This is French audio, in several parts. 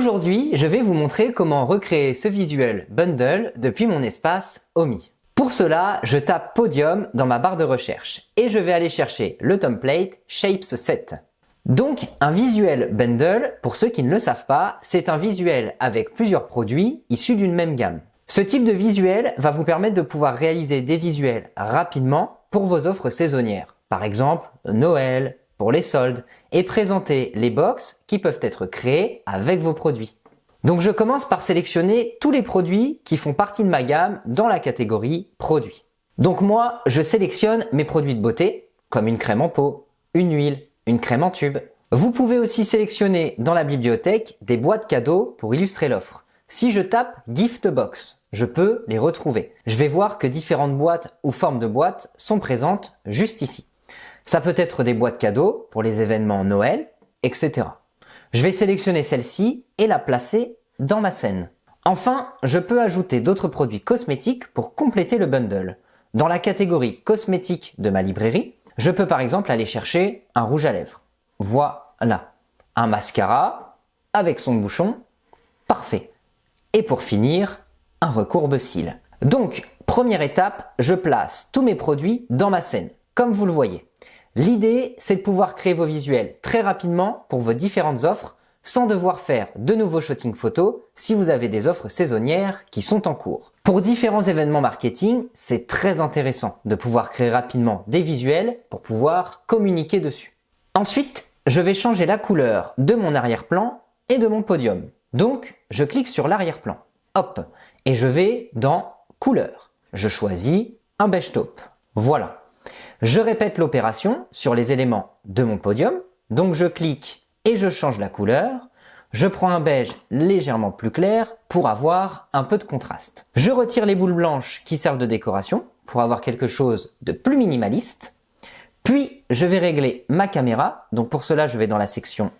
Aujourd'hui, je vais vous montrer comment recréer ce visuel bundle depuis mon espace Omi. Pour cela, je tape Podium dans ma barre de recherche et je vais aller chercher le template Shapes Set. Donc, un visuel bundle, pour ceux qui ne le savent pas, c'est un visuel avec plusieurs produits issus d'une même gamme. Ce type de visuel va vous permettre de pouvoir réaliser des visuels rapidement pour vos offres saisonnières. Par exemple, Noël, pour les soldes, et présenter les box qui peuvent être créés avec vos produits. Donc je commence par sélectionner tous les produits qui font partie de ma gamme dans la catégorie produits. Donc moi, je sélectionne mes produits de beauté, comme une crème en peau, une huile, une crème en tube. Vous pouvez aussi sélectionner dans la bibliothèque des boîtes cadeaux pour illustrer l'offre. Si je tape Gift Box, je peux les retrouver. Je vais voir que différentes boîtes ou formes de boîtes sont présentes juste ici. Ça peut être des boîtes cadeaux pour les événements Noël, etc. Je vais sélectionner celle-ci et la placer dans ma scène. Enfin, je peux ajouter d'autres produits cosmétiques pour compléter le bundle. Dans la catégorie cosmétiques de ma librairie, je peux par exemple aller chercher un rouge à lèvres. Voilà. Un mascara avec son bouchon. Parfait. Et pour finir, un recourbe-cils. Donc, première étape, je place tous mes produits dans ma scène, comme vous le voyez. L'idée, c'est de pouvoir créer vos visuels très rapidement pour vos différentes offres sans devoir faire de nouveaux shootings photos si vous avez des offres saisonnières qui sont en cours. Pour différents événements marketing, c'est très intéressant de pouvoir créer rapidement des visuels pour pouvoir communiquer dessus. Ensuite, je vais changer la couleur de mon arrière-plan et de mon podium. Donc, je clique sur l'arrière-plan. Hop, et je vais dans couleur. Je choisis un beige taupe. Voilà. Je répète l'opération sur les éléments de mon podium. Donc je clique et je change la couleur. Je prends un beige légèrement plus clair pour avoir un peu de contraste. Je retire les boules blanches qui servent de décoration pour avoir quelque chose de plus minimaliste. Puis je vais régler ma caméra. Donc pour cela, je vais dans la section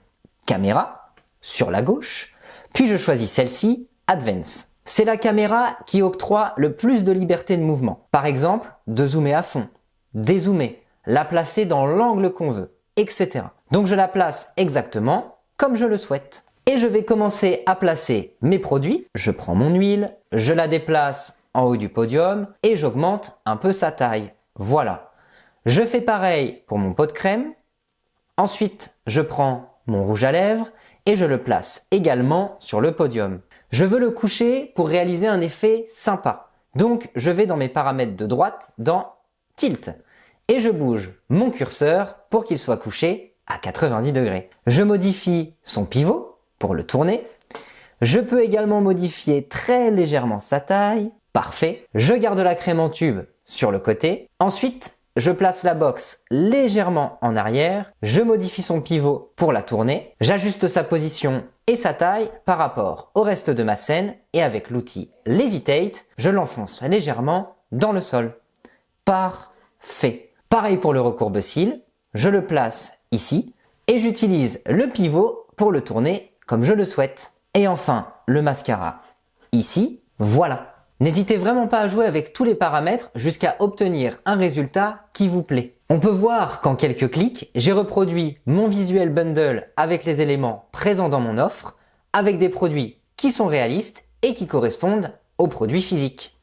caméra sur la gauche. Puis je choisis celle-ci, Advance. C'est la caméra qui octroie le plus de liberté de mouvement. Par exemple, de zoomer à fond, dézoomer, la placer dans l'angle qu'on veut, etc. Donc je la place exactement comme je le souhaite. Et je vais commencer à placer mes produits. Je prends mon huile, je la déplace en haut du podium et j'augmente un peu sa taille. Voilà. Je fais pareil pour mon pot de crème. Ensuite, je prends mon rouge à lèvres et je le place également sur le podium. Je veux le coucher pour réaliser un effet sympa. Donc, je vais dans mes paramètres de droite dans Tilt et je bouge mon curseur pour qu'il soit couché à 90 degrés. Je modifie son pivot pour le tourner. Je peux également modifier très légèrement sa taille. Parfait. Je garde la crème en tube sur le côté. Ensuite, je place la box légèrement en arrière. Je modifie son pivot pour la tourner. J'ajuste sa position et sa taille par rapport au reste de ma scène et avec l'outil Levitate, je l'enfonce légèrement dans le sol. Parfait. Pareil pour le recourbe-cils, je le place ici et j'utilise le pivot pour le tourner comme je le souhaite. Et enfin, le mascara ici, voilà. N'hésitez vraiment pas à jouer avec tous les paramètres jusqu'à obtenir un résultat qui vous plaît. On peut voir qu'en quelques clics, j'ai reproduit mon visuel bundle avec les éléments présents dans mon offre, avec des produits qui sont réalistes et qui correspondent aux produits physiques.